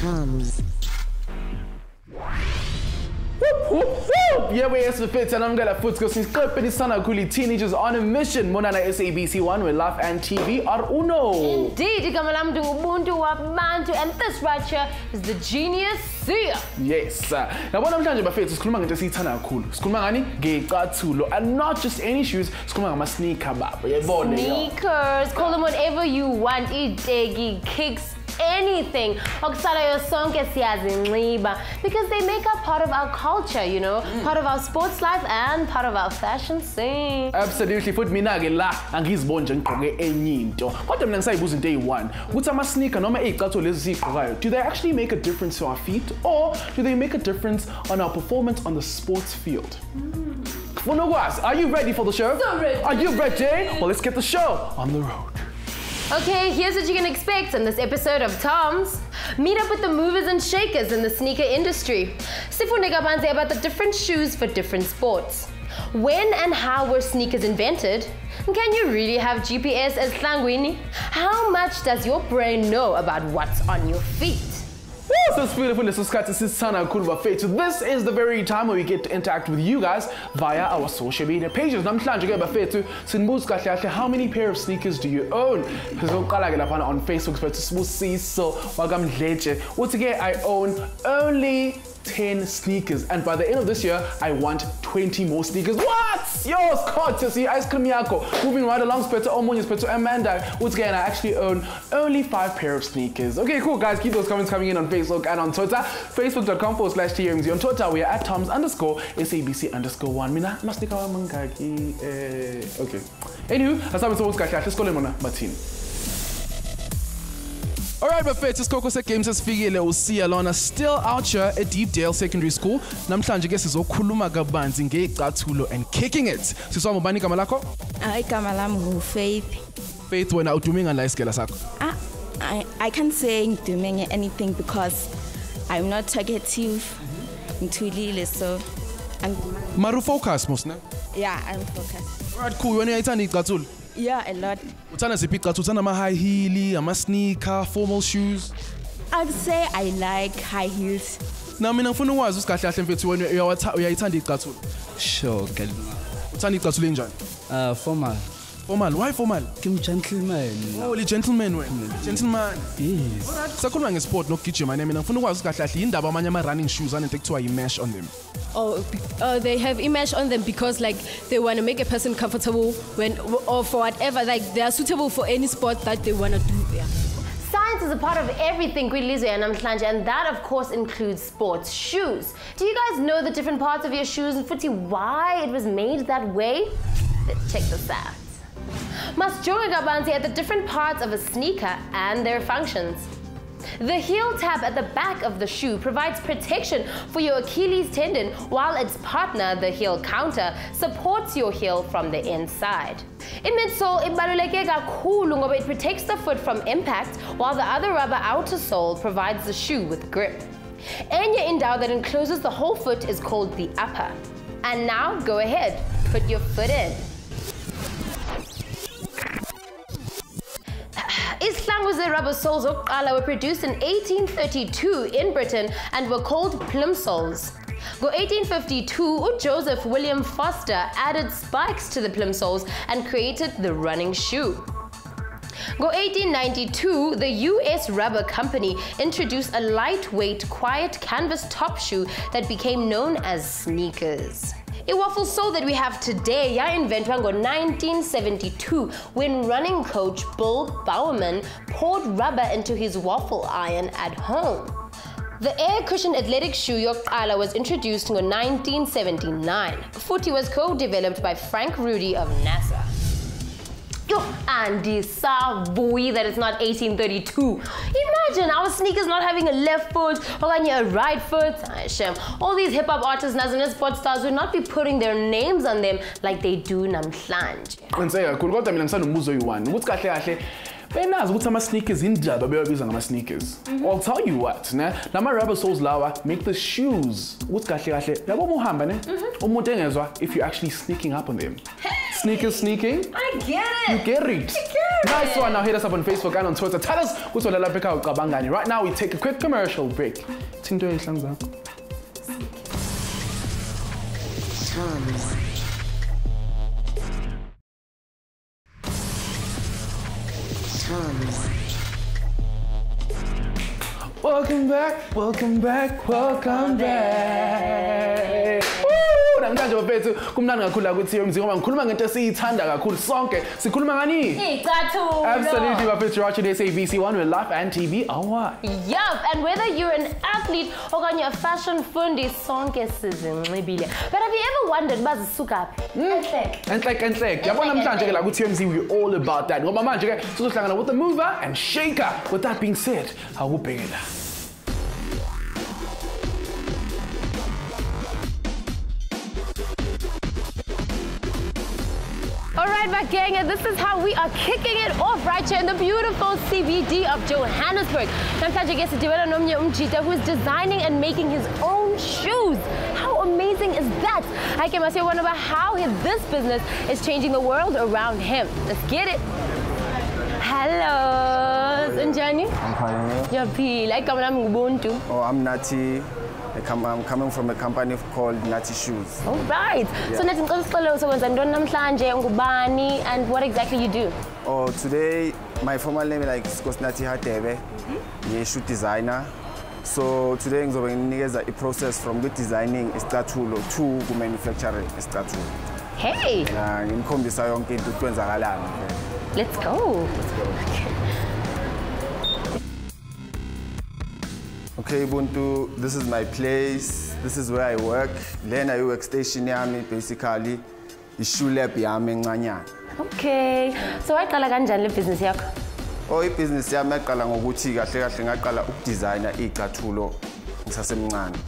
TOMz. Yeah, we're SABC and I'm gonna football since teenagers on a mission. Monana SABC 1 where life and TV are uno. Indeed, and this right here is the genius seer. Yes. Now what I'm trying to say is and not just any shoes, sneakers, call them whatever you want, kicks, anything, because they make up part of our culture, you know, part of our sports life and part of our fashion scene. Absolutely. Foot minage la angizibona ngigqoke enye into. Kodwa mina ngisayibuza into eyi-1. Ukuthi ama-sneaker noma ey'cathulo lezi siy'gqokayo, do they actually make a difference to our feet or do they make a difference on our performance on the sports field? Are you ready for the show? So ready. Are you ready? Well, let's get the show on the road. Okay, here's what you can expect in this episode of TOMz. Meet up with the movers and shakers in the sneaker industry. Sifunde kabanzi about the different shoes for different sports. When and how were sneakers invented? Can you really have GPS as Tlangwini? How much does your brain know about what's on your feet? This is the very time where we get to interact with you guys via our social media pages. How many pair of sneakers do you own? On Facebook, I own only 10 sneakers, and by the end of this year I want 20 more sneakers. What? Yo, Scott, to see ice cream yako. Moving right along, Speto Omonia, Speto Amanda. Once again, I actually own only 5 pair of sneakers. Okay, cool guys, keep those comments coming in on Facebook and on Twitter. Facebook.com/TOMz. On Twitter we are at TOMz_SABC_1. Mina mastika wa mangaki. Okay. Anywho, let's go lemona Martin. Alright, but let's go to games as figile usiya lona still out here at Deepdale Secondary School. Namhlanje ke sizokhuluma kabanzi ngecathulo and kicking it. Siswa mbani igama lakho? Igama lami nguFaith. Faith, wena udume ngani la isikela sakho? I can't say ngidumenge anything because I'm not talkative. Ngithulile, so Maru focus mos, ne? Yeah, I'm focused. Alright, cool. Wena uyayithanda icathulo? Yeah, a lot. Uthanda ziphi icathulo? Uthanda ama high heel, ama sneaker, formal shoes? I'd say I like high heels. Na mina ngifuna ukwazi usikahle kahle mfethu wena uyayithanda icathulo? Sure, girl. Uthanda icathulo enjani? Formal. Formal. Why formal? I'm gentleman. Oh, le gentleman wena. Gentleman. Yes. Alright, sakhuluma ngesport nokugijima mina ngifuna ukwazi kahle kahle indaba amanye ama running shoes anento ekuthiwa i-mesh on them. They have mesh on them because like they want to make a person comfortable when or for whatever, like they are suitable for any sport that they want to do. Yeah. Science is a part of everything kwilizwe yanamhlanje, and that of course includes sports shoes. Do you guys know the different parts of your shoes and futhi why it was made that way? Let's check this out. Masjonga kabanzi at the different parts of a sneaker and their functions. The heel tab at the back of the shoe provides protection for your Achilles tendon, while its partner, the heel counter, supports your heel from the inside. I-midsole ibaluleke kakhulu ngoba it protects the foot from impact, while the other rubber outer sole provides the shoe with grip. Enye indawo that encloses the whole foot is called the upper. And now, go ahead, put your foot in. Islanguze rubber soles were produced in 1832 in Britain and were called plimsolls. Go 1852, Joseph William Foster added spikes to the plimsolls and created the running shoe. Go 1892, the US Rubber Company introduced a lightweight, quiet canvas top shoe that became known as sneakers. A waffle sole that we have today, invented in 1972 when running coach Bill Bowerman poured rubber into his waffle iron at home. The air cushion athletic shoe yokuqala was introduced in 1979. Futhi was co-developed by Frank Rudy of NASA. Yo, Andy Savoy, that it's not 1832. Imagine our sneakers not having a left foot or a right foot. All these hip-hop artists and sports stars would not be putting their names on them like they do namhlanje. Benazi ukuthi ama-sneakers indaba bewabiza ngama-sneakers. I'll tell you what, ne? Lama rubber soles lawa make the shoes ukuthi kahle kahle yabo uma uhamba ne umuntu engezwa if you're actually sneaking up on them. Sneakers sneaking. I get it. You get it. Nice one. Now hit us up on Facebook and on Twitter. Tell us what's what Kabangani. Right now we take a quick commercial break. TOMz. Welcome back, welcome back, welcome back. Namhlanje bafethu kumnandi kakhulu la ku-TOMz ngoba ngikhuluma ngento esiyithanda kakhulu sonke. Sikhuluma ngani? Icathulo. Absolutely bafethu, you're watching SABC 1 with Life and TV Hour. Yup, and whether you're an athlete or a fashion fundi, sonke sizinxibile. But have you ever wondered bazisuka phi? Enhlek. Yabona namhlanje ke la ku-TOMz we're all about that. Ngoba manje ke sizohlangana with the mover and shaker. With that being said, awubhekela. Alright, my gang, and this is how we are kicking it off right here in the beautiful CBD of Johannesburg. Namhlanje ke sidibana nomnye umjita who is designing and making his own shoes. How amazing is that? I can say one about how this business is changing the world around him. Let's get it. Hello, Njani? I'm fine. Yapi, like I'm Ubuntu. Oh, I'm Nati. I'm coming from a company called Nati Shoes. All right. Yeah. So Nati, and what exactly you do? Oh, today my formal name is Nati Hatebe. I'm a shoe designer. So today I'm going to use a process from good designing a statue to manufacturing a statue. Hey. Let's go. Okay, Ubuntu, this is my place. This is where I work. Then I workstation yami basically shoe lab yami ncanyana. Okay. So waqala kanjani le business yakho? Oh, business yami yaqala ngokuthi kahle ngaqala ukudesigna icathulo ngisasemncane.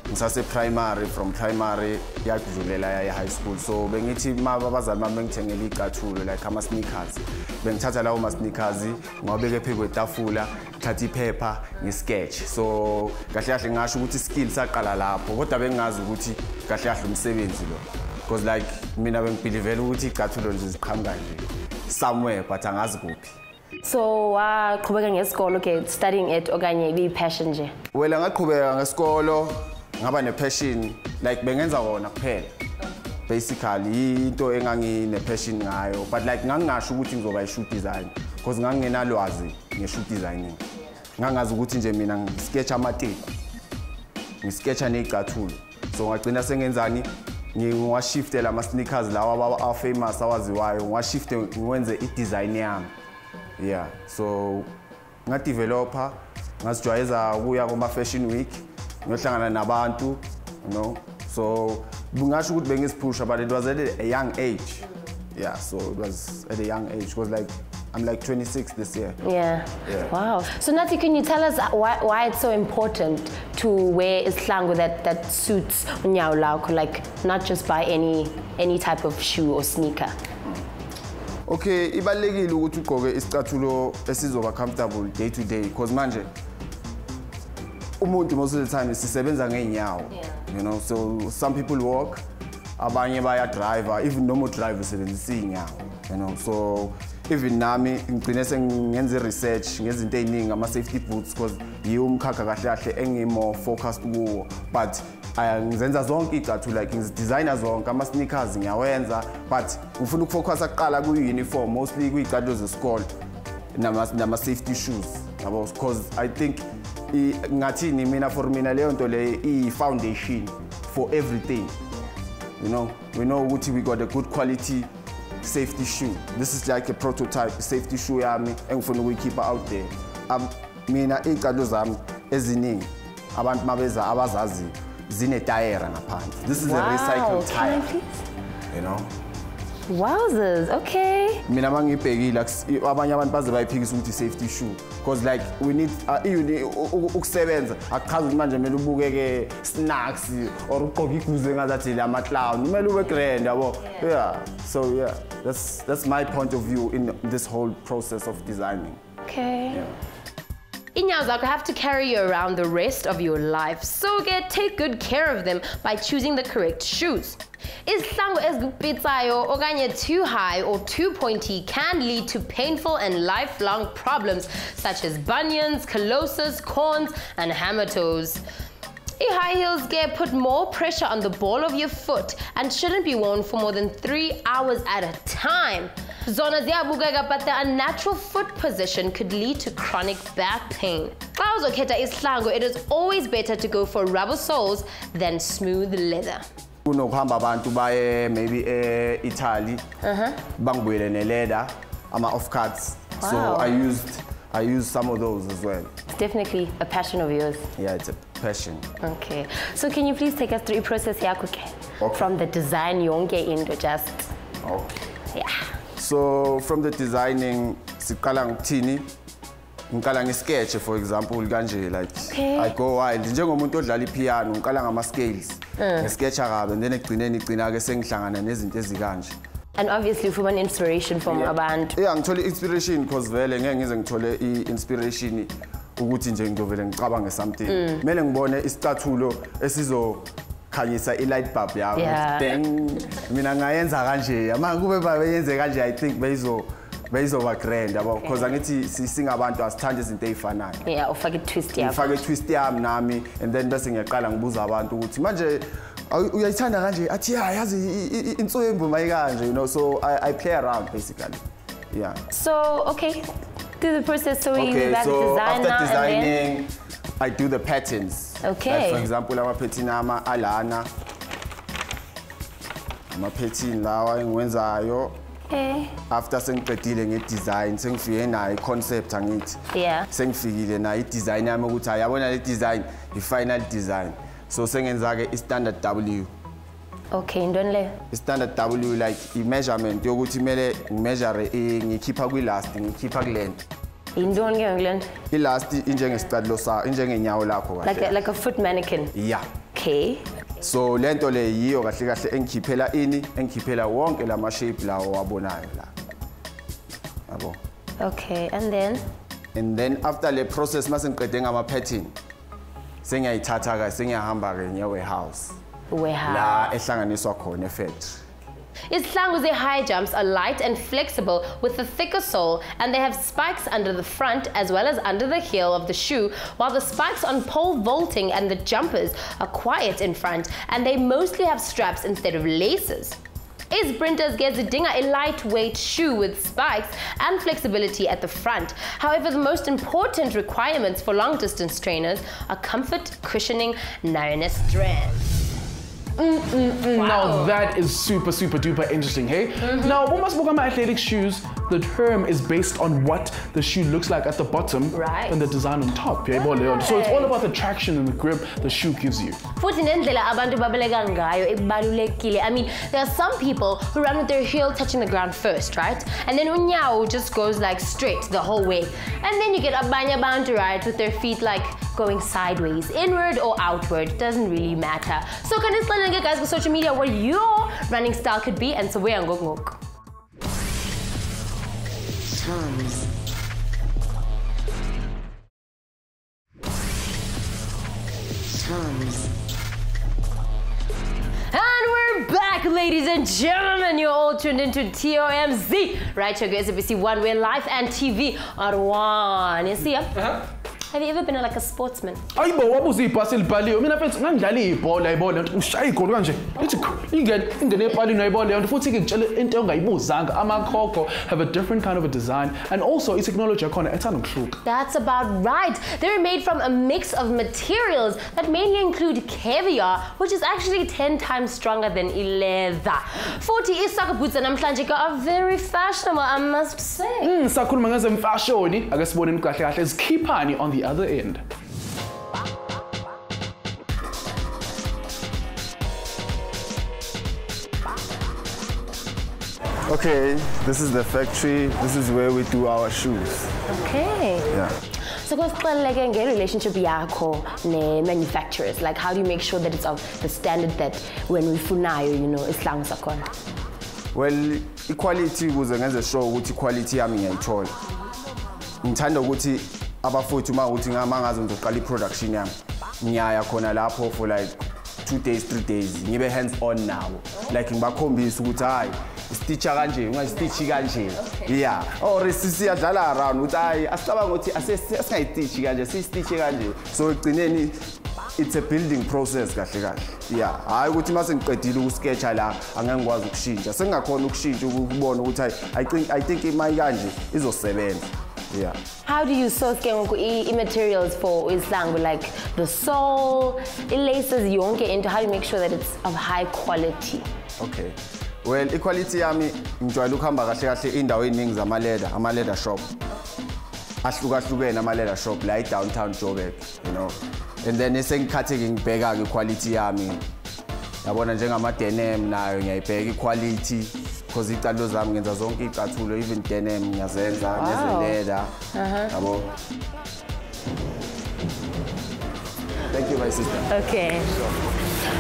Ngise primary, from primary yakudlulela ya high school. So bengithi abazali bami bengithengela icathulo like ama sneakers. Bengithatha lawo ma sneakers ngawabeka phezu kwetafula, thatha iphepha ngisketch. So kahle ngasho ukuthi skill saqala lapho kodwa bengazi ukuthi kahle umsebenzi lo. Because like mina bengibelievela ukuthi icathulo nje ziqhamuka nje somewhere but angazi kuphi. So waqhubeka ngesikolo ke studying it okanye ibe passion nje? Well ngaqhubeka ngesikolo ngaba ne passion like bengenza wona kuphela. Basically into engangine passion ngayo but like ngangingasho ukuthi ngizoba i shoe design because ngangingenalwazi nge shoe designing. Ngangazi ukuthi nje mina ngisketch amateku. Ngisketcha necathulo. So ngagcina sengenzani ngiwashiftela ama sneakers lawa aba famous awaziwayo ngiwashifte ngiwenze I design yami. Yeah, so ngadeveloper ngasijwayeza ukuya kuma fashion week ngiyohlangana nabantu, you know. So bungasho ukuthi bengizipusha but it was at a young age. Yeah, so it was at a young age because like I'm like 26 this year. Yeah. Wow. So Nati, can you tell us why it's so important to wear isihlangu that suits unyawo, like not just buy any type of shoe or sneaker? Okay, ibalekile ukuthi ugqoke isicathulo esizoba comfortable day to day because manje umuntu most of the time sisebenza ngeenyawo. You know, so some people walk, abanye baya driver, even normal driver sebenzisa inyawo, you know. So even nami ngigcine sengenza research ngezinto eziningi ama safety boots because yiyo umkhakha kahle engimo focused kuwo but ngizenza zonke icathulo like ngizidesigner zonke ama sneakers ngiyawenza but ngifuna ukufocus aqala ku uniform mostly kuicathulo zesikole nama safety shoes yabo because I think ngathini mina for mina leyo nto le I foundation for everything. You know, we know we got a good quality safety shoe. This is like a prototype safety shoe yami engifuna ukuyikeep out there. Mina icathulo zami eziningi abantu mabeza abazazi zine tire ngaphansi. This is a recycled tire. You know. Wowzers, okay. Mina mangibhekile abanye abantu baze bayiphikisa ukuthi safety shoe because like we need ukusebenza akuchaza ukuthi manje kumele ubukeke snacks or ugqoke iguze ngazathi la ama clown kumele ube grand yabo. Yeah, so yeah, that's my point of view in this whole process of designing. Okay. Yeah. Inyawo zakho have to carry you around the rest of your life, so take good care of them by choosing the correct shoes. Isihlangu ezikupitsayo okanye too high or too pointy can lead to painful and lifelong problems such as bunions, callosis, corns, and hammer toes. High heels gear put more pressure on the ball of your foot and shouldn't be worn for more than 3 hours at a time. Zona ziyabukeka, but the unnatural foot position could lead to chronic back pain. Xa uzokhetha isihlangu, it is always better to go for rubber soles than smooth leather. Kunokuhamba abantu baye maybe Italy, bangibuyele ne-leather, ama-offcuts. Wow. So I used some of those as well. It's definitely a passion of yours. Yeah, it's a passion. Okay. So can you please take us through the process yakho? Okay. From the design yonke into just. Okay. Yeah. So from the designing, siqala ngithini? Ngiqala nge-sketch, for example, kanje, like Okay. I go wild. Njengomuntu odlala ipiano, ngiqala ngama-scales. Nge-sketcha kabe, and then ekugcineni igcina-ke sengihlangana nezinto ezikanje. And obviously for an inspiration from abantu. Yeah, ngithole inspiration because vele ngeke ngize ngithole i-inspiration ukuthi nje ngizovele ngicabange something. Kumele ngibone isicathulo esizokhanyisa i-light bulb yakho. Yeah. Then mina ngayenza kanje. Manje kube bayenze kanje, I think beyizoba grand yabo, because angithi singabantu asithanda izinto ezifanayo. Yeah, ufake i-twist yakho. Ngifake i-twist yami nami, and then bese ngiyaqala ngibuza abantu ukuthi manje uyayithanda kanje, athi yazi inswembu mayikanje, you know, so I play around basically. Yeah. So, okay, do the process. So you Okay, got the so design after now designing, I do the patterns. Okay. Like for example, ama-pattern alana. Ama-pattern lawa engiwenzayo. Okay. After sengiqedile nge-design, sengifike nayo i-concept angithi. Yeah. Sengifikile nayo i-design yami ukuthi ayabona le design, i-final design. So sengenza-ke i-standard W. Okay, intoni leyo? I-standard W like i-measurement yokuthi kumele ngimeasure ngikhipha kwi-last, ngikhipha ku-length. Intoni ke ngilento? I-last injengesicathulo sakho, injengenyawo lakho kahle. Like a foot mannequin. Yeah. Okay. So lento le yiyo kahle kahle engikhiphela engikhiphela wonke lama shape lawo wabonayo la. Yabo. Okay, and then after the process mase ngiqede ngama pattern, sengiyayithatha ke sengiyahamba ke ngiye warehouse. La ehlanganiswa khona e-factory. Isihlangu high jumps are light and flexible with a thicker sole, and they have spikes under the front as well as under the heel of the shoe, while the spikes on pole vaulting and the jumpers are quiet in front, and they mostly have straps instead of laces. Sprinters gets a lightweight shoe with spikes and flexibility at the front. However, the most important requirements for long-distance trainers are comfort, cushioning, narrowness, strength. Wow. Now that is super duper interesting, hey? Now, when we speak about athletic shoes, the term is based on what the shoe looks like at the bottom and the design on top. Yeah? Right. So it's all about the traction and the grip the shoe gives you. I mean, there are some people who run with their heel touching the ground first, right? And then unyao just goes like straight the whole way. And then you get abanya bound to ride with their feet like going sideways, inward or outward, doesn't really matter. So can you explain guys on social media what your running style could be, and so we're on TOMz. And we're back, ladies and gentlemen. You're all tuned into TOMz, right here, SABC 1. We're live and TV on 1. You see? Have you ever been like a sportsman? Ayibo wabuza ibhasi libhaliwe. Mina mfethu ngangidlala ibhola yayibona ukuthi ushaya igoli kanje. Ithi ingene epalini yayibona leyo futhi ngitshela into ongayibuzanga. Amakhokho have a different kind of a design, and also i-technology yakhona ethanda ukuhluka. That's about right. They're made from a mix of materials that mainly include caviar, which is actually 10 times stronger than leather. 40 soccer boots namhlanje are very fashionable, I must say. Sakhuluma ngezemfashoni, ake sibone kahle kahle izikhiphani on the other end. Okay, this is the factory. This is where we do our shoes. Okay. Yeah. So what's like a relationship yakho ne manufacturers? Like, how do you make sure that it's of the standard that when we funayo, you know, isihlangu sakhona? Well, equality was ngenze sure ukuthi quality yami ngiyayithola. Ngithanda ukuthi abafowethu uma ukuthi ngamangaze ngizoqala i-production yami ngiyaya khona lapho for like 2 days 3 days ngibe hands on nabo like ngibakhombisa ukuthi hayi stitcha kanje ungastitchi kanje yeah or siyadlala around ukuthi hayi asicabanga ukuthi asingayistitchi kanje siyistitche kanje so egcineni it's a building process kahle kahle yeah hayi ukuthi mase ngiqedile ukusketcha la angeke ngikwazi ukushintsha sengakhona ukushintsha ukubona ukuthi I think imali kanje izosebenza. Yeah. How do you source materials for islangu, like the sole, laces yonke into? How do you make sure that it's of high quality? Okay. Well, equality yami ngijwayele ukuhamba kahle kahle indawo eziningi ama leather shop. Ahlukahlukene ama leather shop la downtown Joburg, you know. And then esengikhathe ngibheka ngequality yami. Yabona njengama denim nayo ngiyayibheka equality. Because icathulo zami ngenza zonke icathulo, even denim ngiyazenza nezeleather. Yabo. Thank you, my sister. Okay.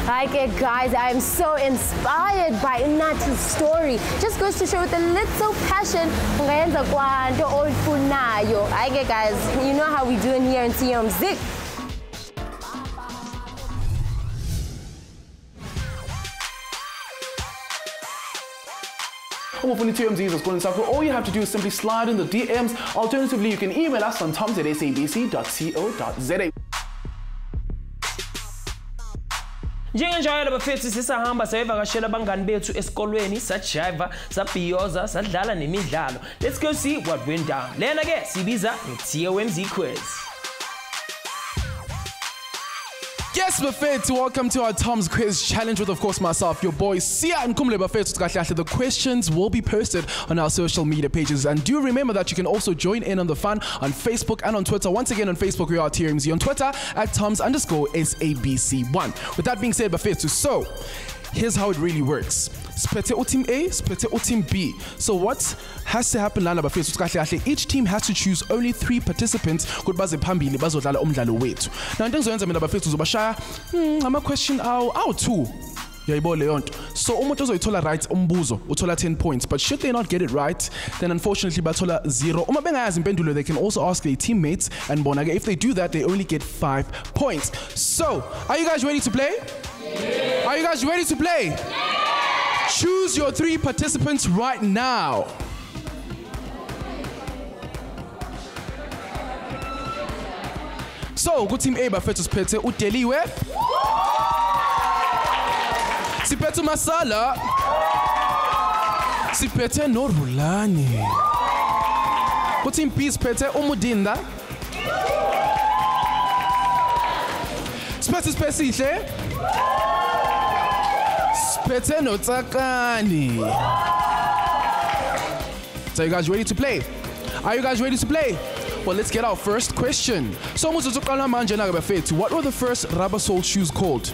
Okay, guys, I am so inspired by Nati's story. Just goes to show with a little passion. Okay, guys, you know how we do in here in TOMz. All you have to do is simply slide in the DMs. Alternatively, you can email us on tomz@sabc.co.za. Njengenjalo bafethu sisahamba sayevakashela abangani bethu esikolweni sajiva sabhiyoza sadlala nemidlalo. Let's go see what went down. Lena ke sibiza ngeTOMz quiz. Yes, Bafethu, welcome to our TOMz quiz challenge with, of course, myself, your boy Sia and Kumle Bafethu. The questions will be posted on our social media pages, and do remember that you can also join in on the fun on Facebook and on Twitter. Once again, on Facebook we are TOMz, on Twitter at TOMz_SABC1. With that being said, Bafethu, so here's how it really works. Split team A, split team B. So what has to happen lana bafethu? Each team has to choose only 3 participants kuthi baze phambili bazodlala umdlalo wethu. Now into engizoyenza mina bafethu uzobashaya ama question awu 2. Yayibona leyo nto. So umuntu ozoyithola right umbuzo uthola 10 points, but should they not get it right, then unfortunately bathola 0. Uma bengayazi impendulo, they can also ask their teammates, and bona if they do that they only get 5 points. So, are you guys ready to play? Yeah. Are you guys ready to play? Yeah. Choose your 3 participants right now. So, good team A bafethu siphethe uDeliwe. Siphethe Masala. Siphethe noRulani. Good team B siphethe uMudinda. Siphethe Sihle. Siphethe noTsakani. So you guys ready to play? Are you guys ready to play? Well, let's get our first question. So what were the first rubber sole shoes called?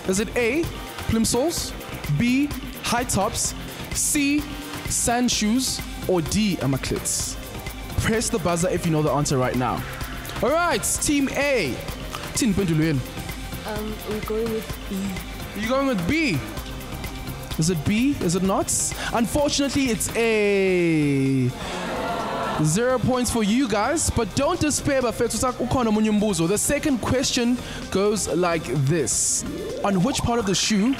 Is it A, plimsolls, B, high tops, C, sand shoes, or D, amaclits? Press the buzzer if you know the answer right now. All right, team A. We're going with B. You're going with B? Is it B? Is it not? Unfortunately, it's A. 0 points for you guys, but don't despair. The second question goes like this. On which part of the shoe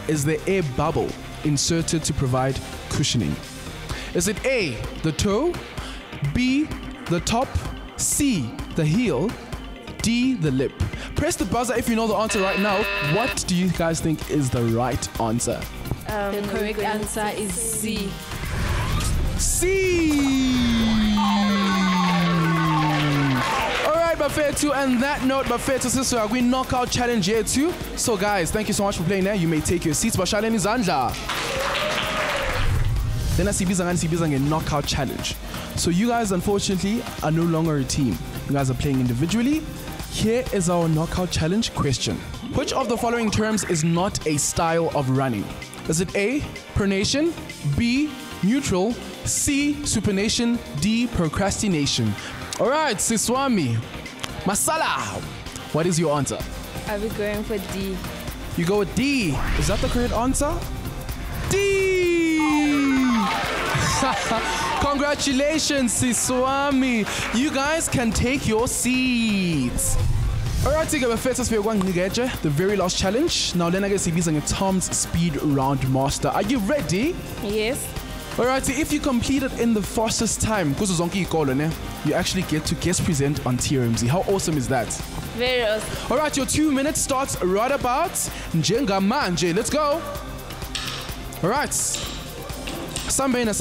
is the air bubble inserted to provide cushioning? Is it A, the toe, B, the top, C, the heel, D, the lip? Press the buzzer if you know the answer right now. What do you guys think is the right answer? The correct answer is C. C! Alright, Bafethu, and that note, Bafethu, sister, we knockout challenge here too. So guys, thank you so much for playing there. You may take your seats. Bashaleni Zandla. Then I see a knockout challenge. So you guys, unfortunately, are no longer a team. You guys are playing individually. Here is our knockout challenge question. Which of the following terms is not a style of running? Is it A, pronation, B, neutral, C, supination, D, procrastination? All right, Siswami, Masala, what is your answer? Are we going for D? You go with D. Is that the correct answer? D! Congratulations, Siswami. You guys can take your seats. Alright, the very last challenge. Now, then I guess he's a TOMz Speed Round Master. Are you ready? Yes. Alright, if you complete it in the fastest time, you actually get to guest present on TOMz. How awesome is that? Very awesome. Alright, your 2 minutes starts right about Njenga Manje. Let's go. Alright. Sambena.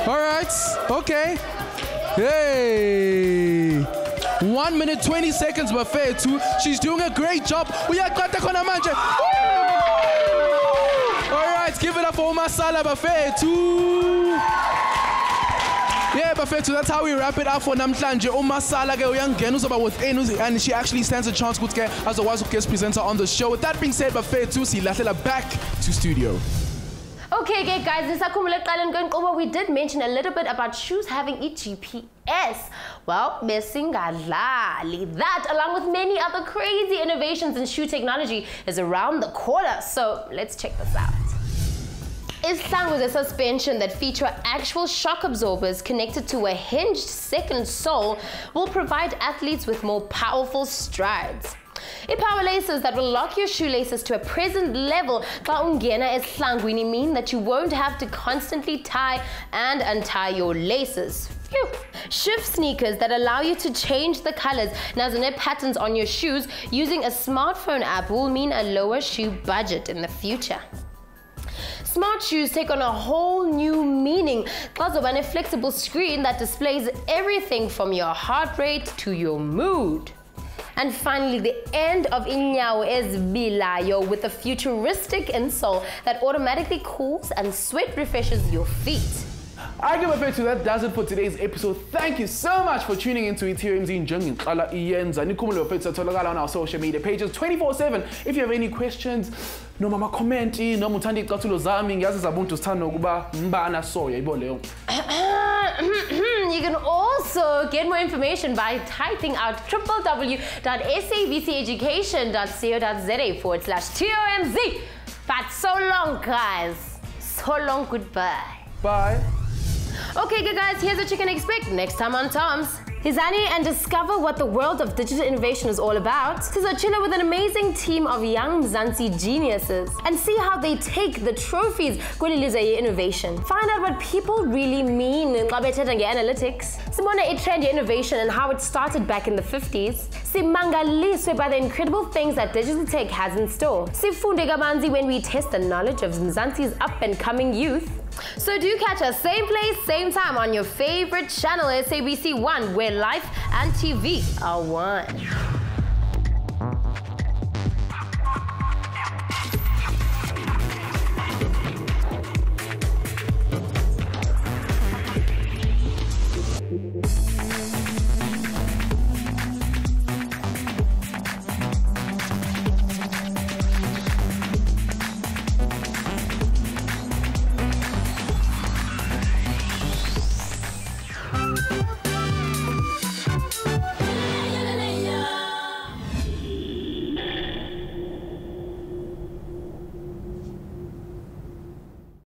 Alright, okay. Hey. 1 minute 20 seconds, Buffet 2. She's doing a great job. Alright, give it up for Masala Buffet 2. Yeah, Buffet 2, that's how we wrap it up for Namhlanje. Masala and she actually stands a chance as a wise guest presenter on the show. With that being said, Buffet 2, see back to studio. Okay, guys, we did mention a little bit about shoes having GPS. Well, that, along with many other crazy innovations in shoe technology, is around the corner. So let's check this out. Islang was a suspension that feature actual shock absorbers connected to a hinged second sole will provide athletes with more powerful strides. Power laces that will lock your shoelaces to a present level mean that you won't have to constantly tie and untie your laces. Phew. Shift sneakers that allow you to change the colors and patterns on your shoes using a smartphone app will mean a lower shoe budget in the future. Smart shoes take on a whole new meaning. A flexible screen that displays everything from your heart rate to your mood. And finally, the end of Inyawo is Bilayo with a futuristic insole that automatically cools and sweat refreshes your feet. I give a bet to that does it for today's episode. Thank you so much for tuning into TOMz on our social media pages 24/7. If you have any questions, no mama comment, no mutandi qathulo zami ngiyazi zabuntu sithanda ukuba mbana soya ibo leyo. You can also get more information by typing out www.sabceducation.co.za/TOMz. But so long, guys. So long, goodbye. Bye. Okay, good guys, here's what you can expect next time on TOMz. Hizani and discover what the world of digital innovation is all about. Chilla with an amazing team of young Mzansi geniuses and see how they take the trophies Kwelilize innovation. Find out what people really mean in analytics. Simona a trend innovation and how it started back in the 50s. Simangaliswe by the incredible things that digital tech has in store. Sifunde gamanzi when we test the knowledge of Mzansi's up and coming youth. So do catch us same place, same time on your favorite channel, SABC 1, where life and TV are one.